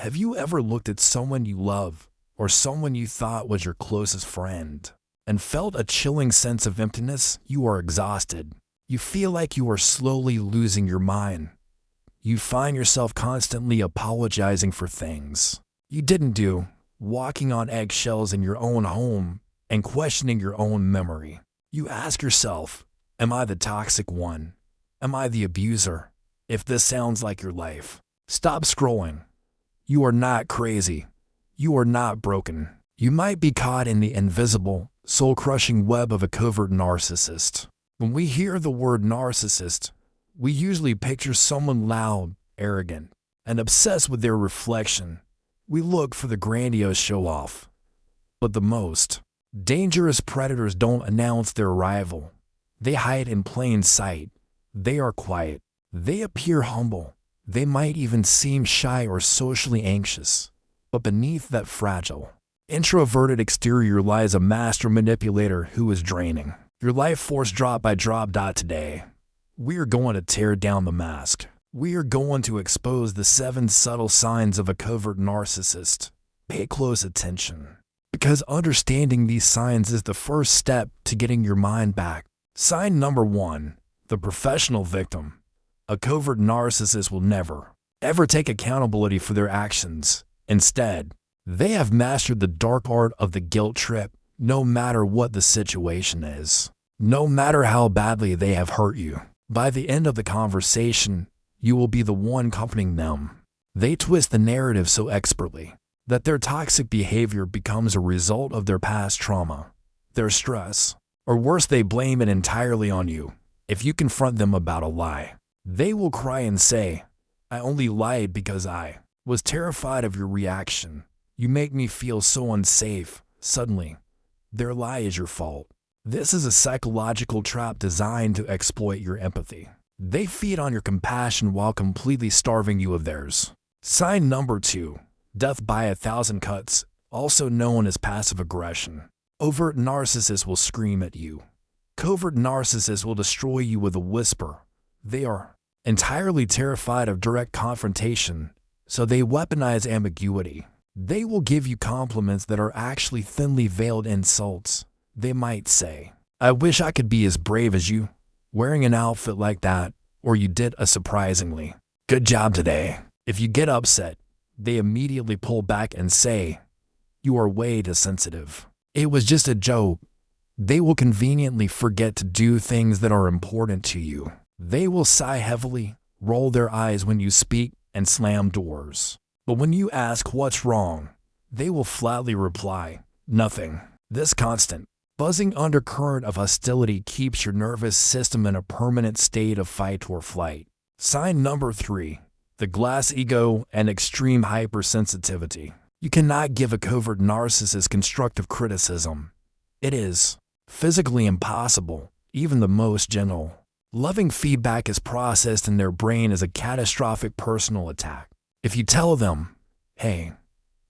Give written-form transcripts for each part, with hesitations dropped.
Have you ever looked at someone you love or someone you thought was your closest friend and felt a chilling sense of emptiness? You are exhausted. You feel like you are slowly losing your mind. You find yourself constantly apologizing for things you didn't do, walking on eggshells in your own home, and questioning your own memory. You ask yourself, am I the toxic one? Am I the abuser? If this sounds like your life, stop scrolling. You are not crazy. You are not broken. You might be caught in the invisible, soul-crushing web of a covert narcissist. When we hear the word narcissist, we usually picture someone loud, arrogant, and obsessed with their reflection. We look for the grandiose show-off. But the most dangerous predators don't announce their arrival. They hide in plain sight. They are quiet. They appear humble. They might even seem shy or socially anxious. But beneath that fragile, introverted exterior lies a master manipulator who is draining your life force drop by drop. Today, we are going to tear down the mask. We are going to expose the 7 subtle signs of a covert narcissist. Pay close attention, because understanding these signs is the first step to getting your mind back. Sign number 1, the professional victim. A covert narcissist will never, ever take accountability for their actions. Instead, they have mastered the dark art of the guilt trip, no matter what the situation is. No matter how badly they have hurt you. By the end of the conversation, you will be the one comforting them. They twist the narrative so expertly that their toxic behavior becomes a result of their past trauma, their stress, or worse, they blame it entirely on you. If you confront them about a lie, they will cry and say, I only lied because I was terrified of your reaction. You make me feel so unsafe. Suddenly, their lie is your fault. This is a psychological trap designed to exploit your empathy. They feed on your compassion while completely starving you of theirs. Sign number 2, death by 1,000 cuts, also known as passive aggression. Overt narcissists will scream at you. Covert narcissists will destroy you with a whisper. They are entirely terrified of direct confrontation, so they weaponize ambiguity. They will give you compliments that are actually thinly veiled insults. They might say, I wish I could be as brave as you, wearing an outfit like that, or you did a surprisingly good job today. If you get upset, they immediately pull back and say, you are way too sensitive. It was just a joke. They will conveniently forget to do things that are important to you. They will sigh heavily, roll their eyes when you speak, and slam doors. But when you ask what's wrong, they will flatly reply, nothing. This constant, buzzing undercurrent of hostility keeps your nervous system in a permanent state of fight or flight. Sign number 3, the glass ego and extreme hypersensitivity. You cannot give a covert narcissist constructive criticism. It is physically impossible. Even the most gentle, loving feedback is processed in their brain as a catastrophic personal attack. If you tell them, hey,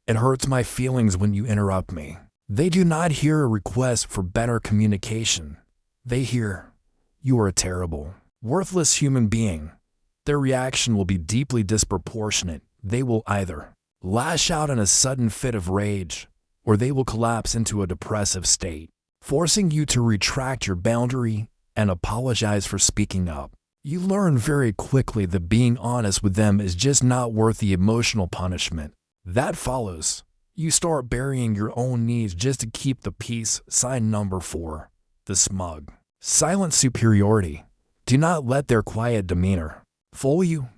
it hurts my feelings when you interrupt me, they do not hear a request for better communication. They hear, you are a terrible, worthless human being. Their reaction will be deeply disproportionate. They will either lash out in a sudden fit of rage, or they will collapse into a depressive state, forcing you to retract your boundary and apologize for speaking up. You learn very quickly that being honest with them is just not worth the emotional punishment that follows. You start burying your own needs just to keep the peace. Sign number 4, the smug. Silent superiority. Do not let their quiet demeanor fool you.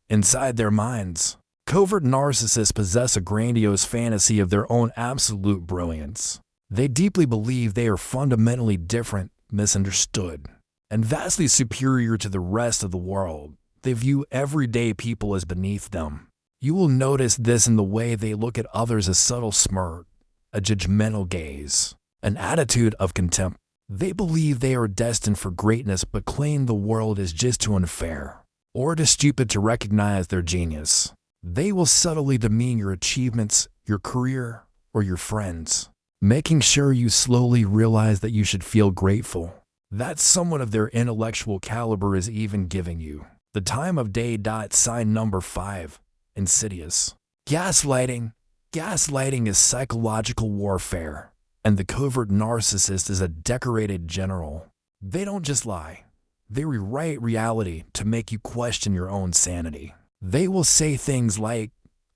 Inside their minds, covert narcissists possess a grandiose fantasy of their own absolute brilliance. They deeply believe they are fundamentally different, misunderstood, and vastly superior to the rest of the world. They view everyday people as beneath them. You will notice this in the way they look at others: a subtle smirk, a judgmental gaze, an attitude of contempt. They believe they are destined for greatness but claim the world is just too unfair or too stupid to recognize their genius. They will subtly demean your achievements, your career, or your friends, making sure you slowly realize that you should feel grateful that someone of their intellectual caliber is even giving you the time of day. Sign number 5, Insidious. Gaslighting. Gaslighting is psychological warfare, and the covert narcissist is a decorated general. They don't just lie. They rewrite reality to make you question your own sanity. They will say things like,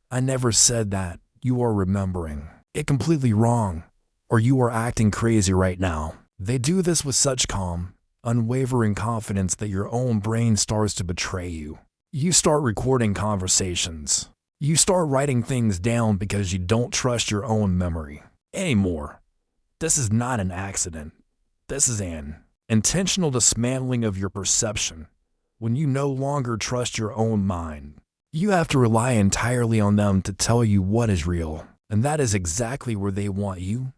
"I never said that, you are remembering it completely wrong," or "you are acting crazy right now." They do this with such calm, unwavering confidence that your own brain starts to betray you. You start recording conversations. You start writing things down because you don't trust your own memory anymore. This is not an accident. This is an intentional dismantling of your perception. When you no longer trust your own mind, you have to rely entirely on them to tell you what is real. And that is exactly where they want you.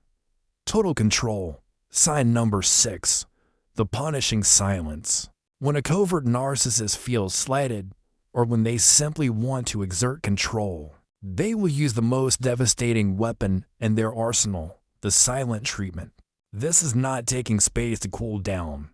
Total control. Sign number 6. The punishing silence. When a covert narcissist feels slighted, or when they simply want to exert control, they will use the most devastating weapon in their arsenal, the silent treatment. This is not taking space to cool down.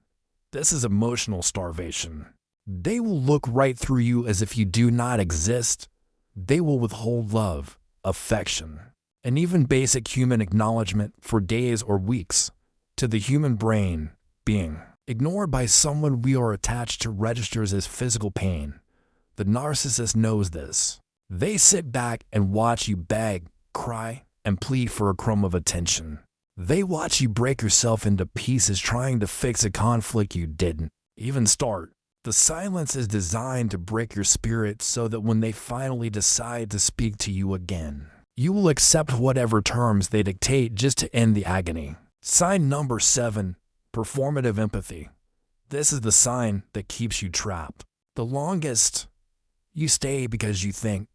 This is emotional starvation. They will look right through you as if you do not exist. They will withhold love, affection, and even basic human acknowledgement for days or weeks. To the human brain, being ignored by someone we are attached to registers as physical pain. The narcissist knows this. They sit back and watch you beg, cry, and plead for a crumb of attention. They watch you break yourself into pieces trying to fix a conflict you didn't even start. The silence is designed to break your spirit so that when they finally decide to speak to you again, you will accept whatever terms they dictate just to end the agony. Sign number 7. Performative empathy. This is the sign that keeps you trapped. The longest, you stay because you think,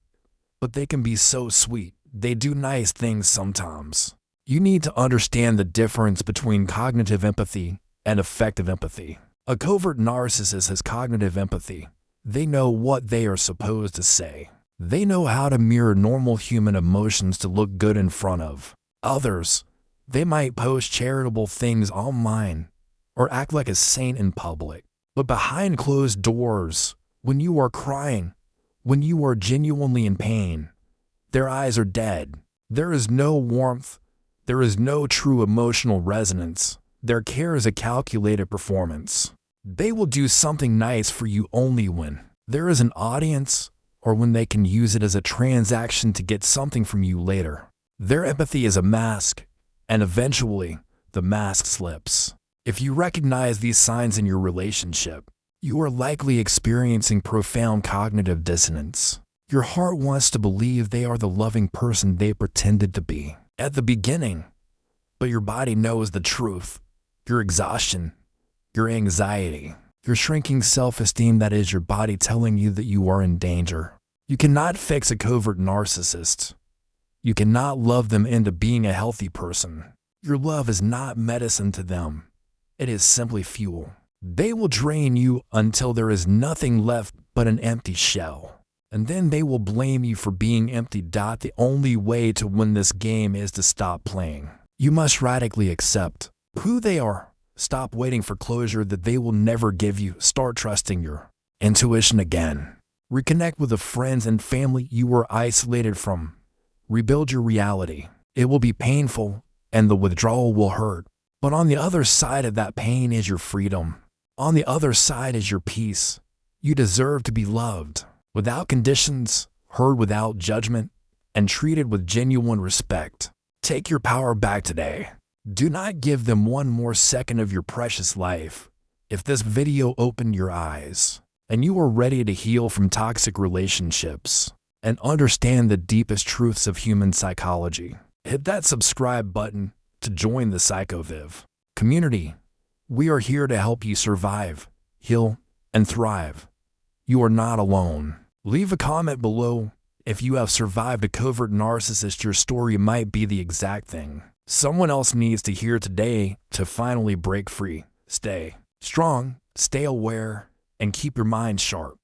but they can be so sweet. They do nice things sometimes. You need to understand the difference between cognitive empathy and effective empathy. A covert narcissist has cognitive empathy. They know what they are supposed to say. They know how to mirror normal human emotions to look good in front of others. They might post charitable things online or act like a saint in public. But behind closed doors, when you are crying, when you are genuinely in pain, their eyes are dead. There is no warmth. There is no true emotional resonance. Their care is a calculated performance. They will do something nice for you only when there is an audience or when they can use it as a transaction to get something from you later. Their empathy is a mask, and eventually, the mask slips. If you recognize these signs in your relationship, you are likely experiencing profound cognitive dissonance. Your heart wants to believe they are the loving person they pretended to be at the beginning, but your body knows the truth. Your exhaustion, your anxiety, your shrinking self-esteem, that is your body telling you that you are in danger. You cannot fix a covert narcissist. You cannot love them into being a healthy person. Your love is not medicine to them. It is simply fuel. They will drain you until there is nothing left but an empty shell. And then they will blame you for being empty. The only way to win this game is to stop playing. You must radically accept who they are. Stop waiting for closure that they will never give you. Start trusting your intuition again. Reconnect with the friends and family you were isolated from. Rebuild your reality. It will be painful, and the withdrawal will hurt. But on the other side of that pain is your freedom. On the other side is your peace. You deserve to be loved, without conditions, heard without judgment, and treated with genuine respect. Take your power back today. Do not give them one more second of your precious life. If this video opened your eyes, and you are ready to heal from toxic relationships, and understand the deepest truths of human psychology, hit that subscribe button to join the Psychovive community. We are here to help you survive, heal, and thrive. You are not alone. Leave a comment below. If you have survived a covert narcissist, your story might be the exact thing someone else needs to hear today to finally break free. Stay strong, stay aware, and keep your mind sharp.